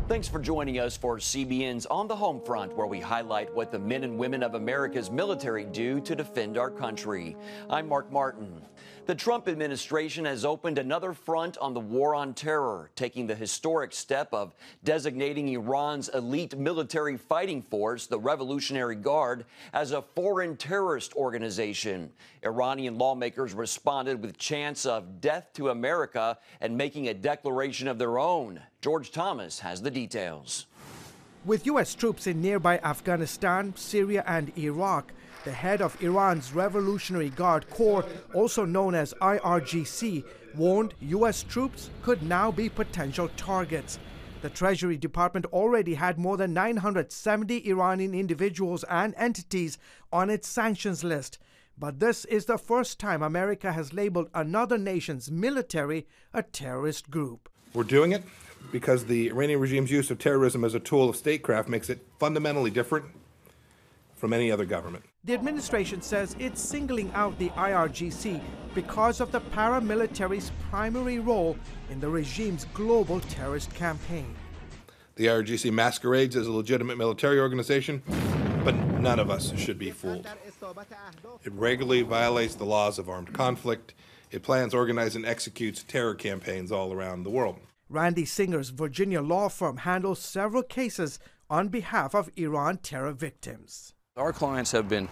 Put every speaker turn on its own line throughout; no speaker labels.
Thanks for joining us for CBN's On the Home Front, where we highlight what the men and women of America's military do to defend our country. I'm Mark Martin. The Trump administration has opened another front on the war on terror, taking the historic step of designating Iran's elite military fighting force, the Revolutionary Guard, as a foreign terrorist organization. Iranian lawmakers responded with chants of death to America and making a declaration of their own. George Thomas has the details.
With U.S. troops in nearby Afghanistan, Syria and Iraq, the head of Iran's Revolutionary Guard Corps, also known as IRGC, warned U.S. troops could now be potential targets. The Treasury Department already had more than 970 Iranian individuals and entities on its sanctions list. But this is the first time America has labeled another nation's military a terrorist group.
We're doing it because the Iranian regime's use of terrorism as a tool of statecraft makes it fundamentally different from any other government.
The administration says it's singling out the IRGC because of the paramilitary's primary role in the regime's global terrorist campaign.
The IRGC masquerades as a legitimate military organization, but none of us should be fooled. It regularly violates the laws of armed conflict. It plans, organizes, and executes terror campaigns all around the world.
Randy Singer's Virginia law firm handles several cases on behalf of Iran terror victims.
Our clients have been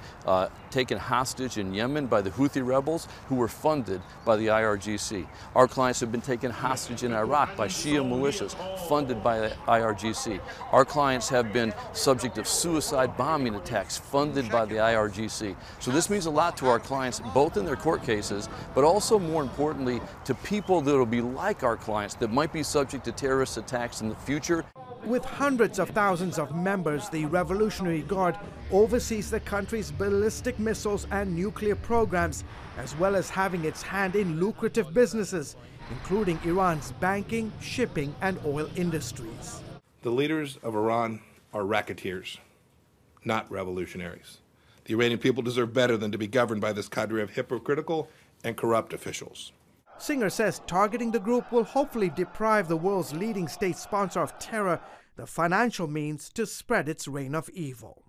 taken hostage in Yemen by the Houthi rebels who were funded by the IRGC. Our clients have been taken hostage in Iraq by Shia militias funded by the IRGC. Our clients have been subject of suicide bombing attacks funded by the IRGC. So this means a lot to our clients, both in their court cases, but also more importantly to people that will be like our clients that might be subject to terrorist attacks in the future.
With hundreds of thousands of members, the Revolutionary Guard oversees the country's ballistic missiles and nuclear programs, as well as having its hand in lucrative businesses, including Iran's banking, shipping, and oil industries.
The leaders of Iran are racketeers, not revolutionaries. The Iranian people deserve better than to be governed by this cadre of hypocritical and corrupt officials.
Singer says targeting the group will hopefully deprive the world's leading state sponsor of terror the financial means to spread its reign of evil.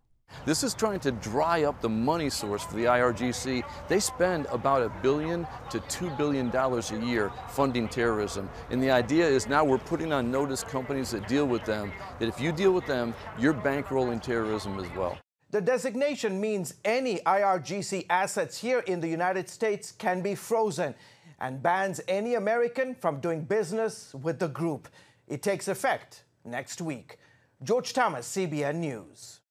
This is trying to dry up the money source for the IRGC. They spend about $1 billion to $2 billion a year funding terrorism. And the idea is now we're putting on notice companies that deal with them, that if you deal with them, you're bankrolling terrorism as well.
The designation means any IRGC assets here in the United States can be frozen and bans any American from doing business with the group. It takes effect next week. George Thomas, CBN News.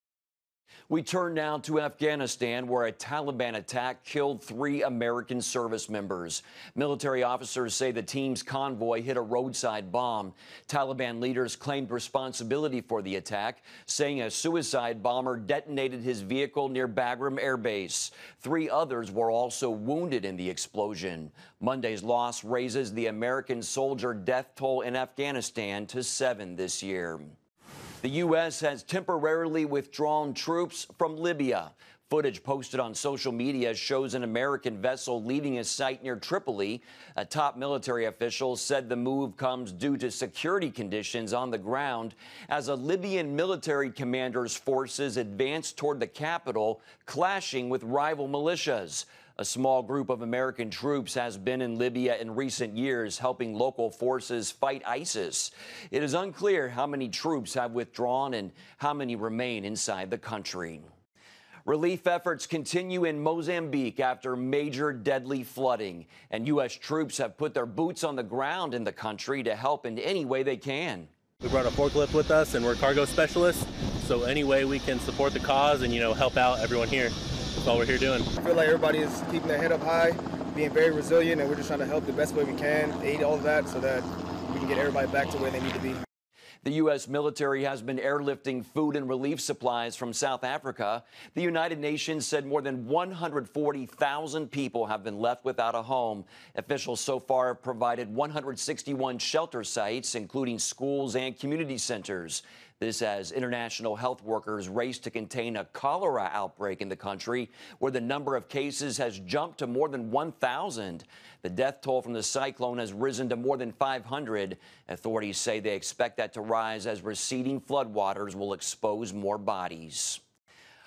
We turn now to Afghanistan, where a Taliban attack killed 3 American service members. Military officers say the team's convoy hit a roadside bomb. Taliban leaders claimed responsibility for the attack, saying a suicide bomber detonated his vehicle near Bagram Air Base. 3 others were also wounded in the explosion. Monday's loss raises the American soldier death toll in Afghanistan to 7 this year. The U.S. has temporarily withdrawn troops from Libya. Footage posted on social media shows an American vessel leaving a site near Tripoli. A top military official said the move comes due to security conditions on the ground as a Libyan military commander's forces advance toward the capital, clashing with rival militias. A small group of American troops has been in Libya in recent years, helping local forces fight ISIS. It is unclear how many troops have withdrawn and how many remain inside the country. Relief efforts continue in Mozambique after major deadly flooding, and U.S. troops have put their boots on the ground in the country to help in any way they can.
We brought a forklift with us, and we're cargo specialists, so any way we can support the cause and, help out everyone here. That's all we're here doing.
I feel like everybody is keeping their head up high, being very resilient, and we're just trying to help the best way we can, aid all of that so that we can get everybody back to where they need to be.
The U.S. military has been airlifting food and relief supplies from South Africa. The United Nations said more than 140,000 people have been left without a home. Officials so far have provided 161 shelter sites, including schools and community centers. This as international health workers race to contain a cholera outbreak in the country, where the number of cases has jumped to more than 1,000. The death toll from the cyclone has risen to more than 500. Authorities say they expect that to rise as receding floodwaters will expose more bodies.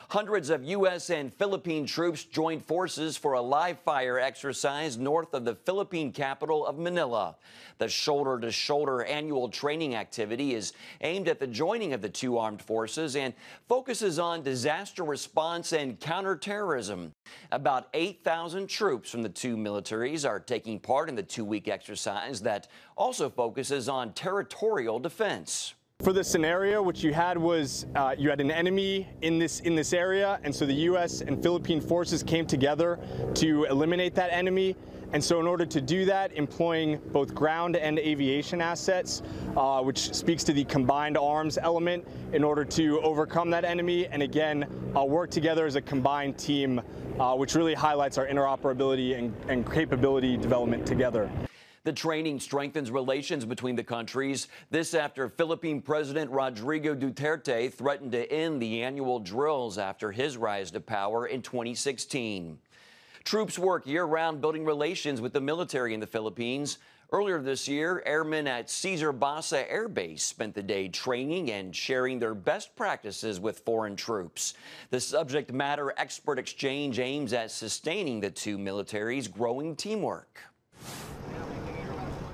Hundreds of U.S. and Philippine troops joined forces for a live fire exercise north of the Philippine capital of Manila. The shoulder-to-shoulder annual training activity is aimed at the joining of the two armed forces and focuses on disaster response and counterterrorism. About 8,000 troops from the two militaries are taking part in the two-week exercise that also focuses on territorial defense.
For the scenario, what you had was you had an enemy in this area, and so the U.S. and Philippine forces came together to eliminate that enemy. And so in order to do that, employing both ground and aviation assets, which speaks to the combined arms element in order to overcome that enemy, and again, work together as a combined team, which really highlights our interoperability and capability development together.
The training strengthens relations between the countries. This after Philippine President Rodrigo Duterte threatened to end the annual drills after his rise to power in 2016. Troops work year-round building relations with the military in the Philippines. Earlier this year, airmen at Cesar Basa Air Base spent the day training and sharing their best practices with foreign troops. The subject matter expert exchange aims at sustaining the two militaries' growing teamwork.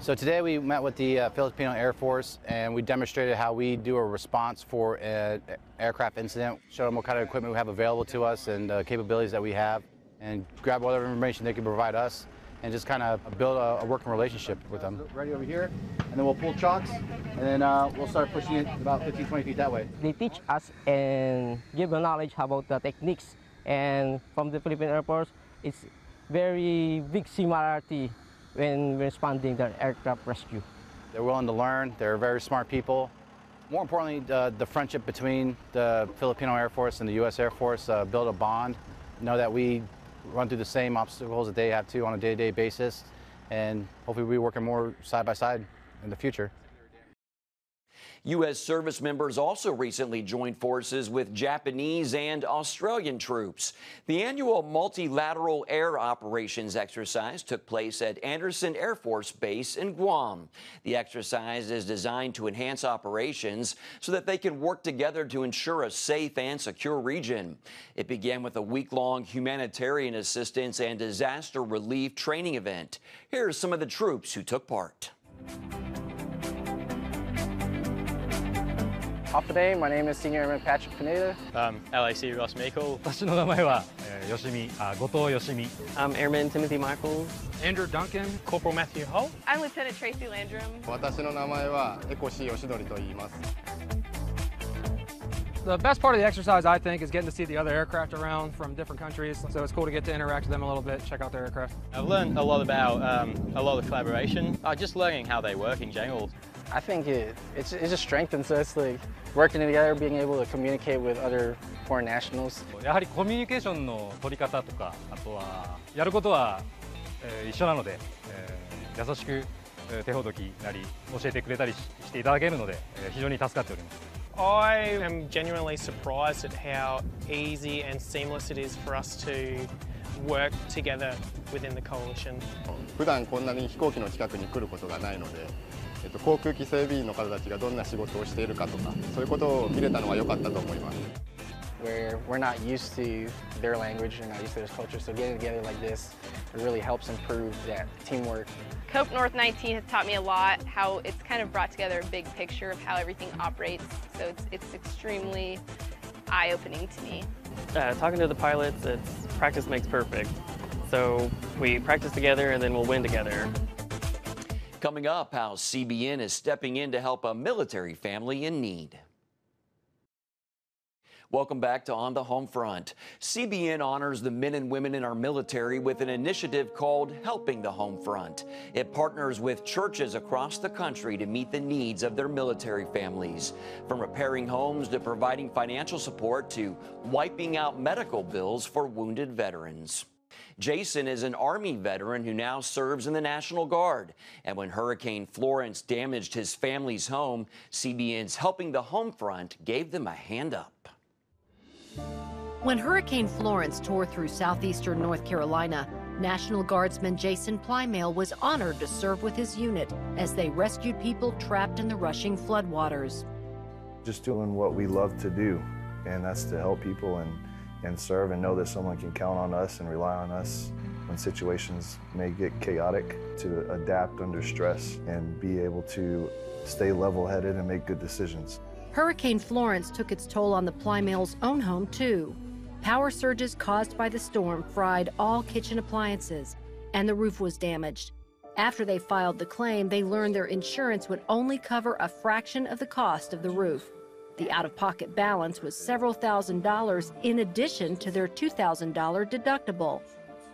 So today we met with the Filipino Air Force, and we demonstrated how we do a response for an aircraft incident, showed them what kind of equipment we have available to us and capabilities that we have, and grab whatever information they can provide us, and just kind of build a working relationship with them. Ready over here, and then we'll pull chocks, and then we'll start pushing it about 15, 20 feet that way.
They teach us and give the knowledge about the techniques, and from the Philippine Air Force, it's very big similarity when responding to aircraft rescue.
They're willing to learn, they're very smart people. More importantly, the friendship between the Filipino Air Force and the U.S. Air Force build a bond, know that we run through the same obstacles that they have to on a day-to-day basis, and hopefully we'll be working more side by side in the future.
U.S. service members also recently joined forces with Japanese and Australian troops. The annual multilateral air operations exercise took place at Andersen Air Force Base in Guam. The exercise is designed to enhance operations so that they can work together to ensure a safe and secure region. It began with a week-long humanitarian assistance and disaster relief training event. Here are some of the troops who took part.
Off today, my name is Senior Airman Patrick Pineda.
LAC Ross Meikle.
私の名前は後藤義美。
I'm Airman Timothy Michael.
Andrew Duncan.
Corporal Matthew Holt.
I'm Lieutenant Tracy Landrum.
私の名前はエコシヨシドリと言います。
The best part of the exercise, I think, is getting to see the other aircraft around from different countries. So it's cool to get to interact with them a little bit, check out their aircraft.
I've learned a lot about a lot of collaboration. Just learning how they work in general.
I think it just strengthens us, like working together, being able to communicate with other foreign nationals.
やはりコミュニケーションの取り方とか、あとはやることは一緒なので、優しく手ほどきなり教えてくれたりしていただけるので、非常に助かっております。
I am genuinely surprised at how easy and seamless it is for us to work together within the coalition.
普段こんなに飛行機の近くに来ることがないので、航空機整備員の方たちがどんな仕事をしているかとか、そういうことを見れたのは良かったと思います。
Where we're not used to their language, we're not used to their culture, so getting together like this, it really helps improve that teamwork.
COPE North 19 has taught me a lot, how it's kind of brought together a big picture of how everything operates, so it's extremely eye-opening to me.
Talking to the pilots, practice makes perfect. So we practice together and then we'll win together.
Coming up, how CBN is stepping in to help a military family in need. Welcome back to On the Home Front. CBN honors the men and women in our military with an initiative called Helping the Home Front. It partners with churches across the country to meet the needs of their military families, from repairing homes to providing financial support to wiping out medical bills for wounded veterans. Jason is an Army veteran who now serves in the National Guard. And when Hurricane Florence damaged his family's home, CBN's Helping the Homefront gave them a hand up.
When Hurricane Florence tore through southeastern North Carolina, National Guardsman Jason Plymale was honored to serve with his unit as they rescued people trapped in the rushing floodwaters.
Just doing what we love to do, and that's to help people and serve and know that someone can count on us and rely on us when situations may get chaotic, to adapt under stress and be able to stay level-headed and make good decisions.
Hurricane Florence took its toll on the Plymales' own home, too. Power surges caused by the storm fried all kitchen appliances, and the roof was damaged. After they filed the claim, they learned their insurance would only cover a fraction of the cost of the roof. The out-of-pocket balance was several $1,000s in addition to their $2,000 deductible.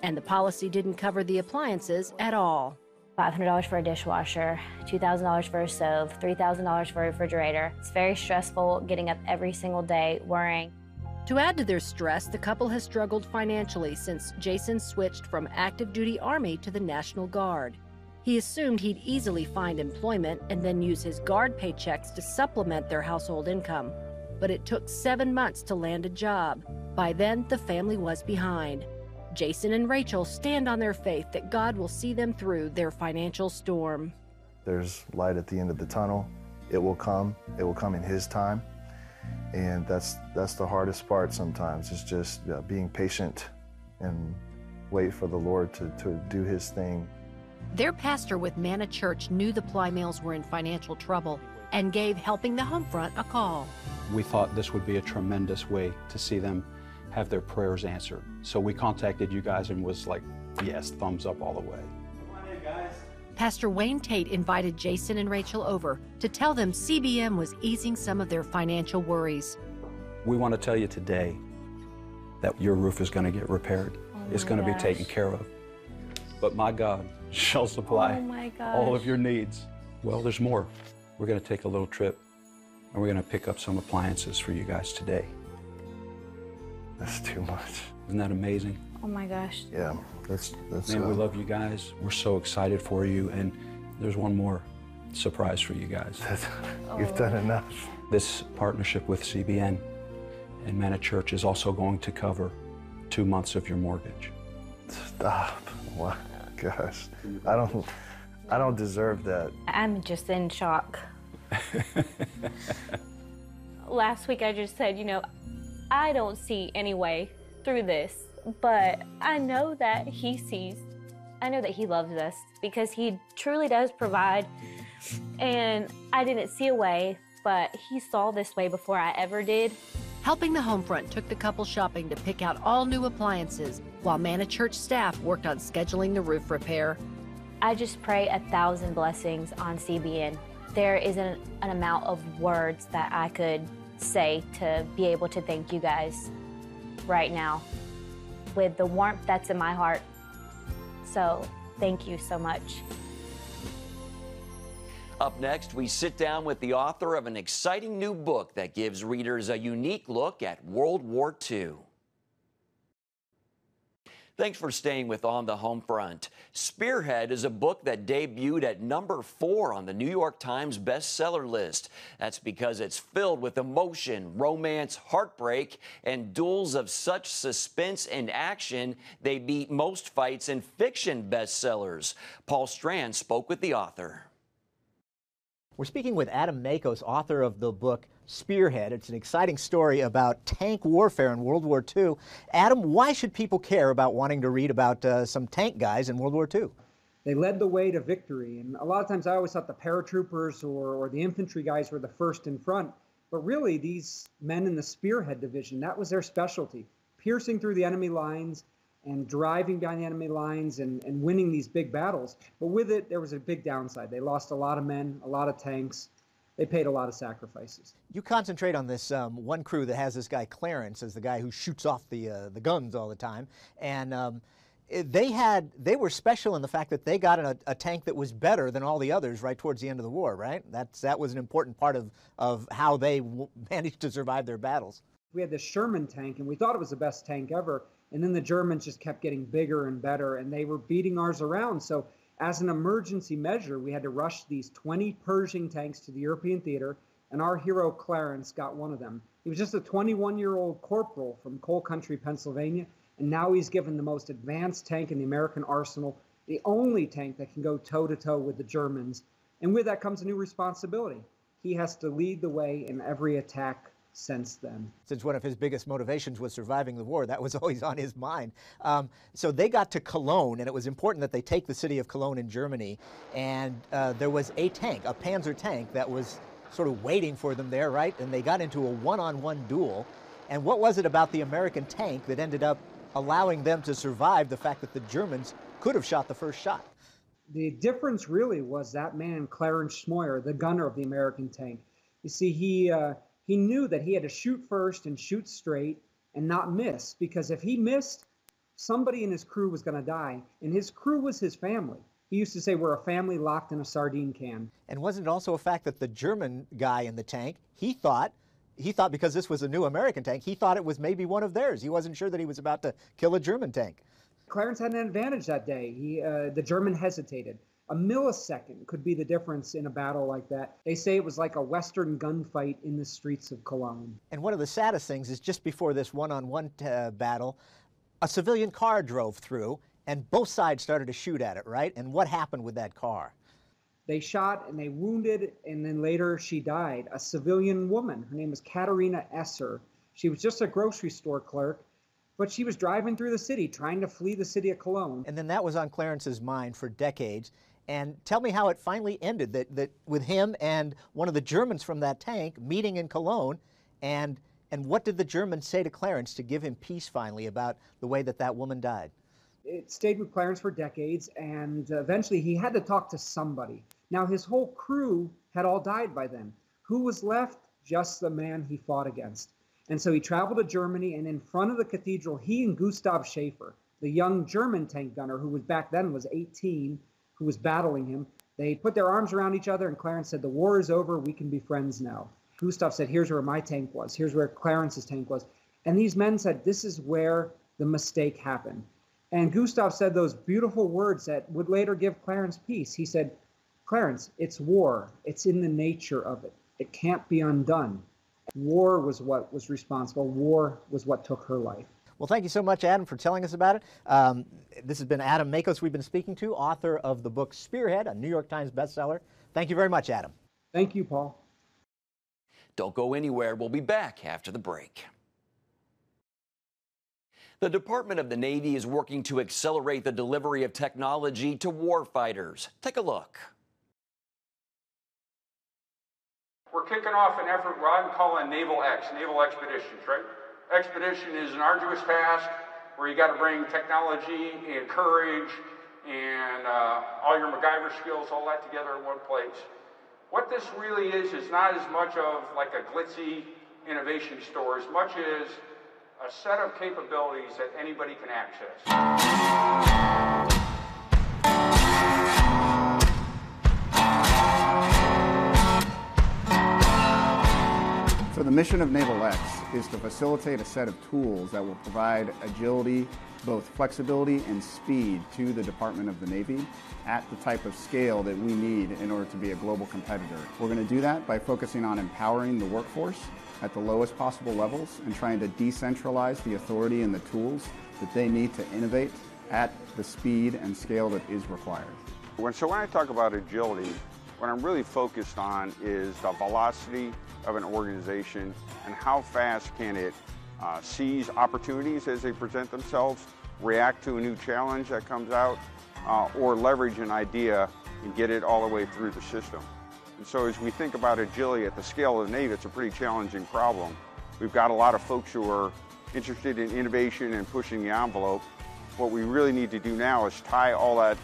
And the policy didn't cover the appliances at all.
$500 for a dishwasher, $2,000 for a stove, $3,000 for a refrigerator. It's very stressful getting up every single day worrying.
To add to their stress, the couple has struggled financially since Jason switched from active duty Army to the National Guard. He assumed he'd easily find employment and then use his Guard paychecks to supplement their household income. But it took 7 months to land a job. By then, the family was behind. Jason and Rachel stand on their faith that God will see them through their financial storm.
There's light at the end of the tunnel. It will come in His time. And that's the hardest part sometimes, is just being patient and wait for the Lord to do His thing.
Their pastor with Manna Church knew the Plymales were in financial trouble and gave Helping the Homefront a call.
We thought this would be a tremendous way to see them have their prayers answered. So we contacted you guys and was like, yes, thumbs up all the way.
Pastor Wayne Tate invited Jason and Rachel over to tell them CBN was easing some of their financial worries.
We want to tell you today that your roof is going to get repaired. It's going to be taken care of. But my God shall supply all of your needs. Well, there's more. We're going to take a little trip and we're going to pick up some appliances for you guys today.
That's too much.
Isn't that amazing?
Oh my gosh.
Yeah, that's
Man, we love you guys. We're so excited for you, and there's one more surprise for you guys.
You've done enough.
This partnership with CBN and Manna Church is also going to cover 2 months of your mortgage.
Stop. Wow. Gosh. I don't deserve that.
I'm just in shock. Last week I just said, I don't see any way through this, but I know that He sees. I know that He loves us because He truly does provide. And I didn't see a way, but He saw this way before I ever did.
Helping the Homefront took the couple shopping to pick out all new appliances, while Manna Church staff worked on scheduling the roof repair.
I just pray 1,000 blessings on CBN. There isn't an amount of words that I could say to be able to thank you guys right now with the warmth that's in my heart. So thank you so much.
Up next, we sit down with the author of an exciting new book that gives readers a unique look at World War II. Thanks for staying with On the Homefront. Spearhead is a book that debuted at number 4 on the New York Times bestseller list. That's because it's filled with emotion, romance, heartbreak, and duels of such suspense and action they beat most fights in fiction bestsellers. Paul Strand spoke with the author.
We're speaking with Adam Makos, author of the book Spearhead. It's an exciting story about tank warfare in World War II. Adam, why should people care about wanting to read about some tank guys in World War II?
They led the way to victory, and a lot of times I always thought the paratroopers or the infantry guys were the first in front, but really these men in the Spearhead division, that was their specialty, piercing through the enemy lines and driving behind the enemy lines and winning these big battles. But with it, there was a big downside. They lost a lot of men, a lot of tanks. They paid a lot of sacrifices.
You concentrate on this one crew that has this guy Clarence as the guy who shoots off the guns all the time. And they were special in the fact that they got a tank that was better than all the others right towards the end of the war, right? That was an important part of how they managed to survive their battles.
We had this Sherman tank, and we thought it was the best tank ever. And then the Germans just kept getting bigger and better, and they were beating ours around. So as an emergency measure, we had to rush these 20 Pershing tanks to the European theater, and our hero Clarence got one of them. He was just a 21-year-old corporal from Coal Country, Pennsylvania, and now he's given the most advanced tank in the American arsenal, the only tank that can go toe-to-toe with the Germans. And with that comes a new responsibility. He has to lead the way in every attack since then.
Since one of his biggest motivations was surviving the war, that was always on his mind. So they got to Cologne, and it was important that they take the city of Cologne in Germany, and there was a tank, a Panzer tank, that was sort of waiting for them there, right? And they got into a one-on-one duel. And what was it about the American tank that ended up allowing them to survive the fact that the Germans could have shot the first shot?
The difference really was that man, Clarence Schmoyer, the gunner of the American tank. You see, he knew that he had to shoot first and shoot straight and not miss, because if he missed, somebody in his crew was going to die, and his crew was his family. He used to say, we're a family locked in a sardine can.
And wasn't it also a fact that the German guy in the tank, he thought because this was a new American tank, he thought it was maybe one of theirs. He wasn't sure that he was about to kill a German tank.
Clarence had an advantage that day. The German hesitated. A millisecond could be the difference in a battle like that. They say it was like a Western gunfight in the streets of Cologne.
And one of the saddest things is just before this one-on-one battle, a civilian car drove through, and both sides started to shoot at it, right? And what happened with that car?
They shot and they wounded, and then later she died. A civilian woman. Her name was Katharina Esser. She was just a grocery store clerk, but she was driving through the city, trying to flee the city of Cologne.
And then that was on Clarence's mind for decades. And tell me how it finally ended, that with him and one of the Germans from that tank meeting in Cologne, and what did the Germans say to Clarence to give him peace finally about the way that that woman died?
It stayed with Clarence for decades, and eventually he had to talk to somebody. Now, his whole crew had all died by then. Who was left? Just the man he fought against. And so he traveled to Germany, and in front of the cathedral, he and Gustav Schaefer, the young German tank gunner who was back then was 18, who was battling him, they put their arms around each other, and Clarence said, the war is over, we can be friends now. Gustav said, here's where my tank was, here's where Clarence's tank was. And these men said, this is where the mistake happened. And Gustav said those beautiful words that would later give Clarence peace. He said, Clarence, it's war. It's in the nature of it. It can't be undone. War was what was responsible. War was what took her life.
Well, thank you so much, Adam, for telling us about it. This has been Adam Makos we've been speaking to, author of the book Spearhead, a New York Times bestseller. Thank you very much, Adam.
Thank you, Paul.
Don't go anywhere. We'll be back after the break. The Department of the Navy is working to accelerate the delivery of technology to warfighters. Take a look.
We're kicking off an effort what I'm calling Naval X, Naval Expeditions, right? Expedition is an arduous task where you got to bring technology and courage and all your MacGyver skills, all that together in one place. What this really is not as much of like a glitzy innovation store as much as a set of capabilities that anybody can access.
So the mission of Naval X is to facilitate a set of tools that will provide agility, both flexibility and speed to the Department of the Navy at the type of scale that we need in order to be a global competitor. We're going to do that by focusing on empowering the workforce at the lowest possible levels and trying to decentralize the authority and the tools that they need to innovate at the speed and scale that is required.
So when I talk about agility, what I'm really focused on is the velocity of an organization and how fast can it seize opportunities as they present themselves, react to a new challenge that comes out, or leverage an idea and get it all the way through the system. And so as we think about agility at the scale of the Navy, it's a pretty challenging problem. We've got a lot of folks who are interested in innovation and pushing the envelope. What we really need to do now is tie all that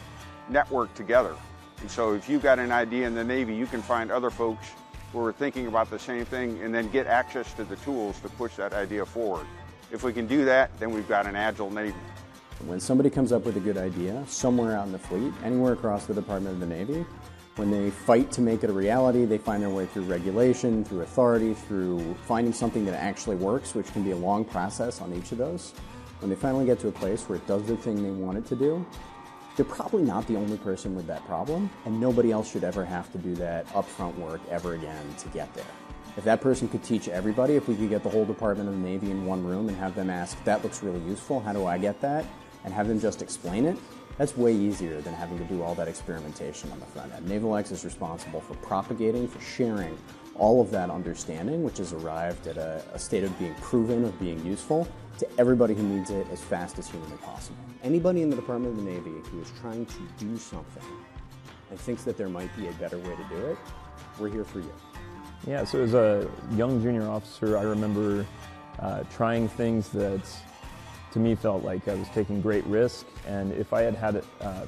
network together. And so if you've got an idea in the Navy, you can find other folks who are thinking about the same thing and then get access to the tools to push that idea forward. If we can do that, then we've got an agile Navy.
When somebody comes up with a good idea somewhere out in the fleet, anywhere across the Department of the Navy, when they fight to make it a reality, they find their way through regulation, through authority, through finding something that actually works, which can be a long process on each of those. when they finally get to a place where it does the thing they want it to do, they're probably not the only person with that problem, and nobody else should ever have to do that upfront work ever again to get there. If that person could teach everybody, if we could get the whole Department of the Navy in one room and have them ask, that looks really useful, how do I get that? And have them just explain it, that's way easier than having to do all that experimentation on the front end. NavalX is responsible for propagating, for sharing all of that understanding, which has arrived at a state of being proven, of being useful, to everybody who needs it as fast as humanly possible. Anybody in the Department of the Navy who is trying to do something and thinks that there might be a better way to do it, we're here for you.
Yeah, so as a young junior officer, I remember trying things that to me felt like I was taking great risk, and if I had had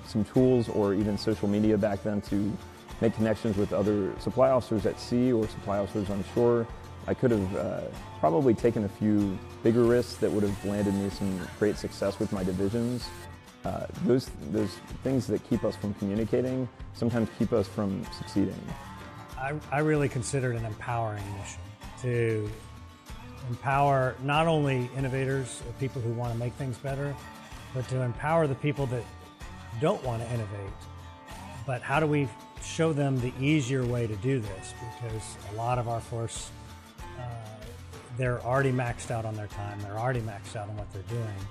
some tools or even social media back then to make connections with other supply officers at sea or supply officers on shore, I could have probably taken a few bigger risks that would have landed me some great success with my divisions. Those things that keep us from communicating sometimes keep us from succeeding.
I really consider it an empowering mission to empower not only innovators or people who want to make things better, but to empower the people that don't want to innovate. But how do we show them the easier way to do this? Because a lot of our force, they're already maxed out on their time, they're already maxed out on what they're doing.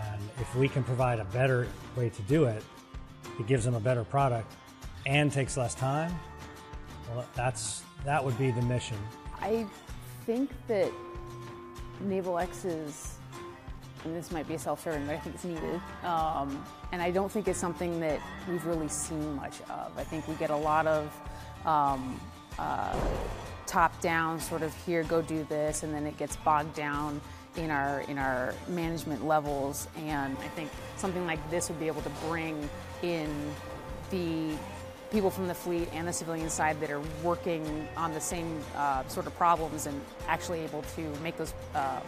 And if we can provide a better way to do it, it gives them a better product and takes less time, well, that would be the mission.
I think that NavalX is, and this might be self-serving, but I think it's needed. And I don't think it's something that we've really seen much of. I think we get a lot of top-down sort of here, go do this, and then it gets bogged down in our management levels. And I think something like this would be able to bring in the people from the fleet and the civilian side that are working on the same sort of problems and actually able to make those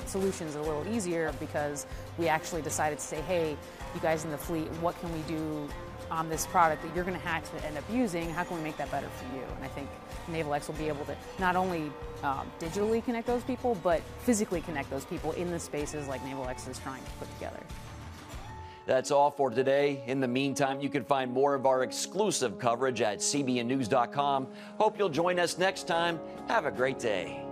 solutions a little easier, because we actually decided to say, hey, you guys in the fleet, what can we do on this product that you're going to have to end up using? How can we make that better for you? And I think NavalX will be able to not only digitally connect those people, but physically connect those people in the spaces like NavalX is trying to put together.
That's all for today. In the meantime, you can find more of our exclusive coverage at cbnnews.com. Hope you'll join us next time. Have a great day.